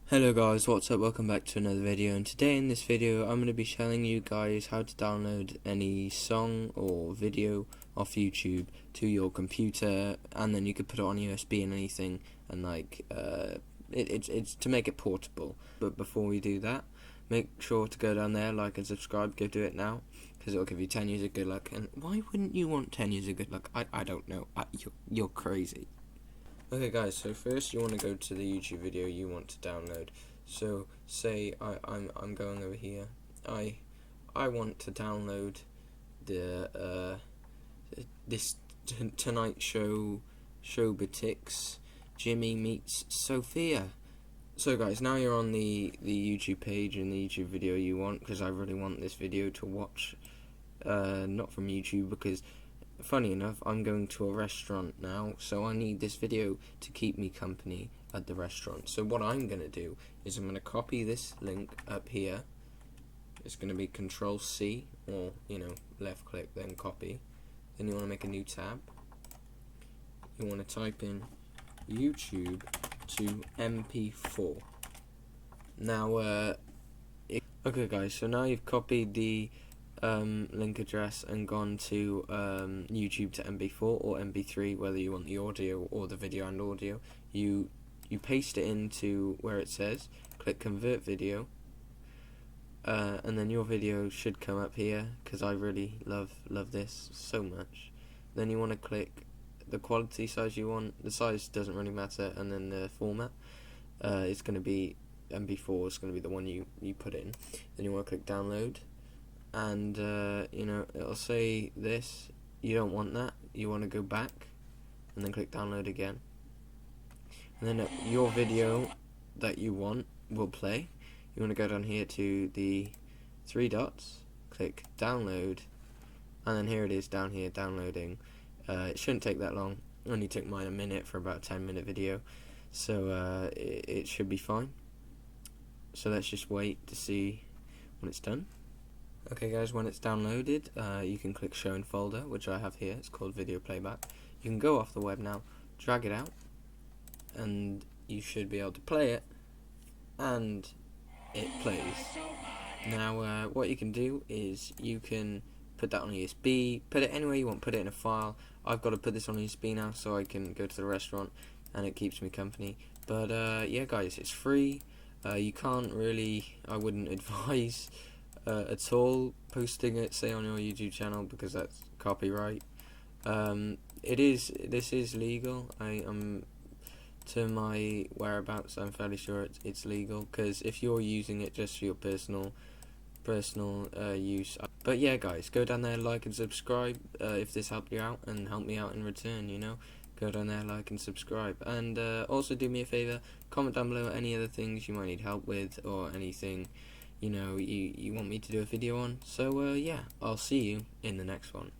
Hello guys, what's up? Welcome back to another video, and today in this video I'm going to be showing you guys how to download any song or video off YouTube to your computer, and then you could put it on USB and anything, and it's to make it portable. But before we do that, make sure to go down there, like and subscribe. Go do it now, because it'll give you 10 years of good luck. And why wouldn't you want 10 years of good luck? I don't know. You're crazy. Okay guys, so first you want to go to the YouTube video you want to download. So say I'm going over here. I want to download the this Tonight Show Showbatics Jimmy Meets Sophia. So guys, now you're on the YouTube page and the YouTube video you want, because I really want this video to watch, not from YouTube, because funny enough, I'm going to a restaurant now, so I need this video to keep me company at the restaurant. So what I'm going to do is I'm going to copy this link up here. It's going to be Control C, or, left click, then copy. Then you want to make a new tab. You want to type in YouTube to MP4. Now, okay guys, so now you've copied the link address and gone to YouTube to MP4 or MP3, whether you want the audio or the video and audio. You paste it into where it says, click convert video, and then your video should come up here, because I really love this so much. Then you want to click the quality size you want. The size doesn't really matter, and then the format, it's going to be MP4, it's going to be the one you put in. Then you want to click download, and it'll say this, you don't want that, you want to go back and then click download again, and then your video that you want will play. You want to go down here to the three dots, click download, and then here it is down here downloading. It shouldn't take that long, only took mine a minute for about a 10-minute video, so it should be fine. So let's just wait to see when it's done. Okay guys, when it's downloaded, you can click show in folder, which I have here. It's called video playback. You can go off the web now, drag it out, and you should be able to play it, and it plays. Now what you can do is you can put that on USB, put it anywhere you want, put it in a file. I've got to put this on USB now so I can go to the restaurant and it keeps me company. But yeah guys, it's free. You can't really, I wouldn't advise at all posting it, say, on your YouTube channel, because that's copyright. This is legal. To my whereabouts, I'm fairly sure it's legal, because if you're using it just for your personal use. But yeah guys, go down there, like and subscribe if this helped you out, and help me out in return, go down there, like and subscribe, and also do me a favor, comment down below any other things you might need help with, or anything you want me to do a video on. So yeah, I'll see you in the next one.